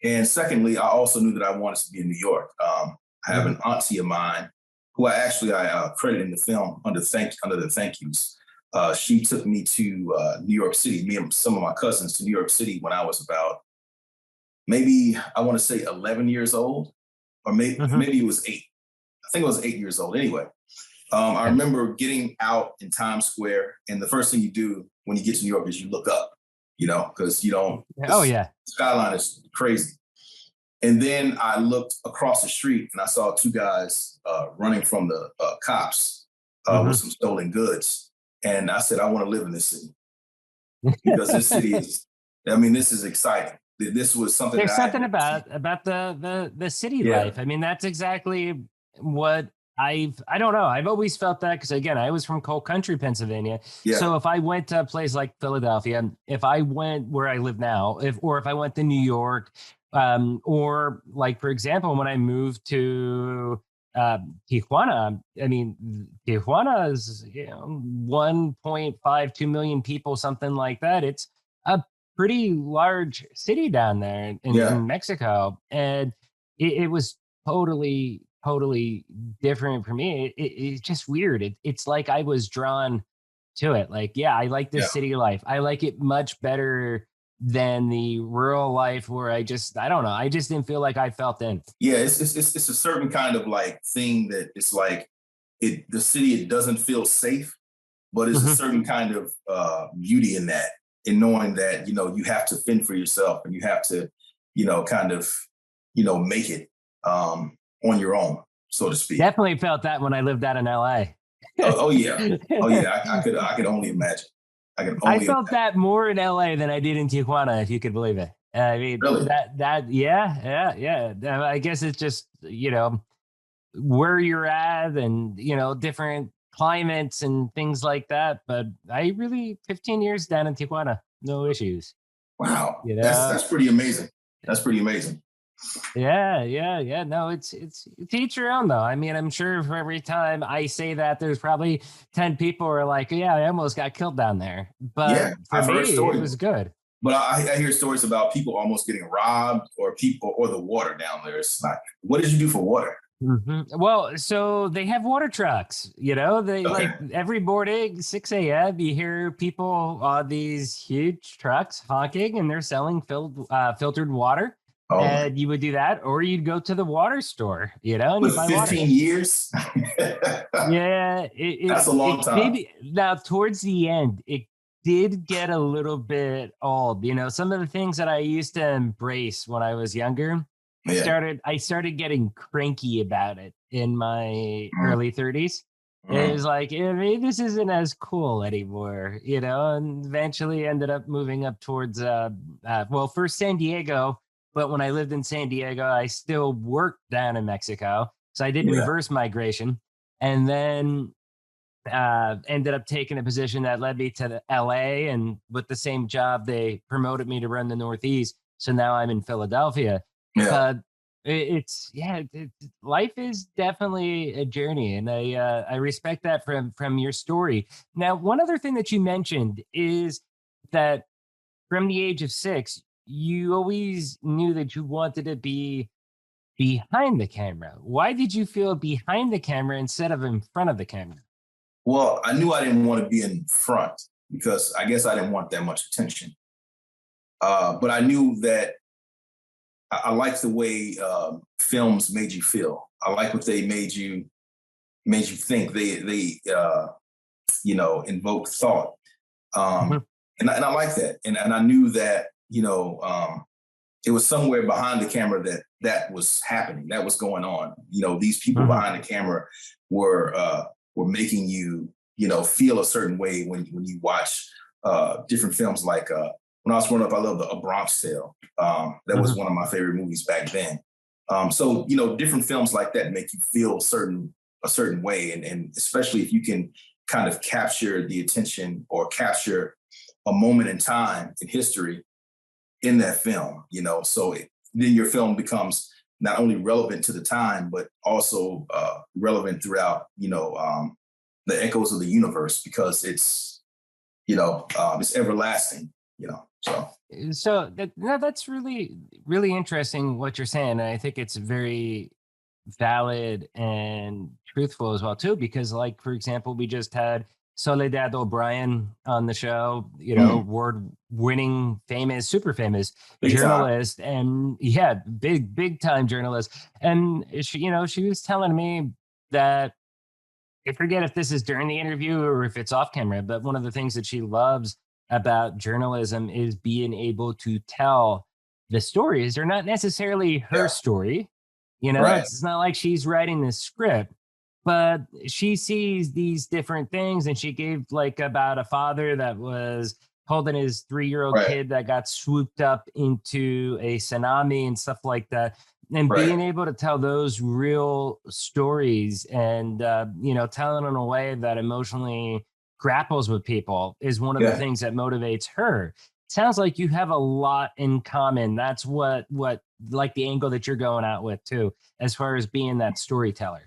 And secondly, I also knew that I wanted to be in New York. I have an auntie of mine who I credit in the film under the thank yous. She took me to New York City, me and some of my cousins to New York City when I was about maybe I want to say 11 years old, or Hmm. maybe it was 8. I think it was 8 years old. Anyway, I Yeah. remember getting out in Times Square, and the first thing you do when you get to New York is you look up, because you don't. Oh The yeah. skyline is crazy. And then I looked across the street and I saw two guys running from the cops with Hmm. some stolen goods. And I said, I want to live in this city because this city is, I mean, this is exciting. This was something that There's I had something never seen. about the city Yeah. life. I mean, that's exactly what I don't know. I've always felt that because again, I was from coal country, Pennsylvania. Yeah. So if I went to a place like Philadelphia, if I went where I live now, if I went to New York, or like for example, when I moved to Tijuana, I mean, Tijuana is 1.52 million people, something like that. It's a pretty large city down there Yeah. in Mexico, and it was totally different for me. It's just weird. It's like I was drawn to it. Like, yeah, I like Yeah. this city life. I like it much better than the rural life where I don't know. I just didn't feel like I felt in. Yeah. It's a certain kind of like thing that it's like the city, it doesn't feel safe, but it's a Mhm. certain kind of beauty in that, in knowing that you have to fend for yourself and you have to kind of make it on your own, so to speak. Definitely felt that when I lived out in LA. Oh yeah, oh yeah. I could only imagine. I can I only felt imagine. that more in LA than I did in Tijuana, if you could believe it. I mean, Really. yeah. I guess it's just, where you're at and, different climates and things like that. But I really, 15 years down in Tijuana, no issues, Wow, you that's know? pretty amazing. That's pretty amazing. Yeah. No, it's to each your own though. I mean, I'm sure for every time I say that, there's probably 10 people who are like, yeah, I almost got killed down there. But Yeah, for I've heard me, it stories, was good. but I hear stories about people almost getting robbed, or people, or the water down there. It's not. What did you do for water? Well, so they have water trucks, they Okay. like every morning, 6 a.m., you hear people on these huge trucks honking and they're selling filtered water. Oh my. And you would do that, or you'd go to the water store, and you With buy water. 15 years, Yeah, that's a long it time. did. Now, towards the end, it did get a little bit old. Some of the things that I used to embrace when I was younger, Yeah. I started getting cranky about it in my Mm, early 30s. It mm. was like, maybe this isn't as cool anymore, and eventually ended up moving up towards, well, first San Diego. But when I lived in San Diego, I still worked down in Mexico. So I did Yeah. reverse migration and then ended up taking a position that led me to the LA. And with the same job, they promoted me to run the Northeast. So now I'm in Philadelphia. Yeah. But yeah, life is definitely a journey, and I respect that from your story. Now, one other thing that you mentioned is that from the age of 6, you always knew that you wanted to be behind the camera. Why did you feel behind the camera instead of in front of the camera? Well, I knew I didn't want to be in front because I guess I didn't want that much attention. But I knew that I liked the way films made you feel. I like what they made you think. They invoke thought. Mhm. And I like that. And I knew that it was somewhere behind the camera that was happening, that was going on. These people Mhm. behind the camera were making you feel a certain way when you watch different films. Like when I was growing up, I loved A Bronx Tale. That was Mhm. one of my favorite movies back then. So different films like that make you feel a certain way, and especially if you can kind of capture the attention or capture a moment in time in history in that film, so then your film becomes not only relevant to the time, but also relevant throughout, the echoes of the universe, because it's everlasting. So So that, no, that's really, really interesting what you're saying. And I think it's very valid and truthful as well too, because like for example, we just had Soledad O'Brien on the show, you know, mm, award winning, famous, super famous big time. journalist, and yeah, big time journalist. And she, you know, she was telling me that, I forget if this is during the interview or if it's off camera, but one of the things that she loves about journalism is being able to tell the stories. They're not necessarily her Yeah. story. You know, Right. it's not like she's writing the script, but she sees these different things. And she gave like about a father that was holding his 3-year-old Right. kid that got swooped up into a tsunami and stuff like that, and Right. being able to tell those real stories and you know, telling in a way that emotionally grapples with people is one of the Yeah. things that motivates her. Sounds like you have a lot in common. That's what like the angle that you're going out with too, as far as being that storyteller.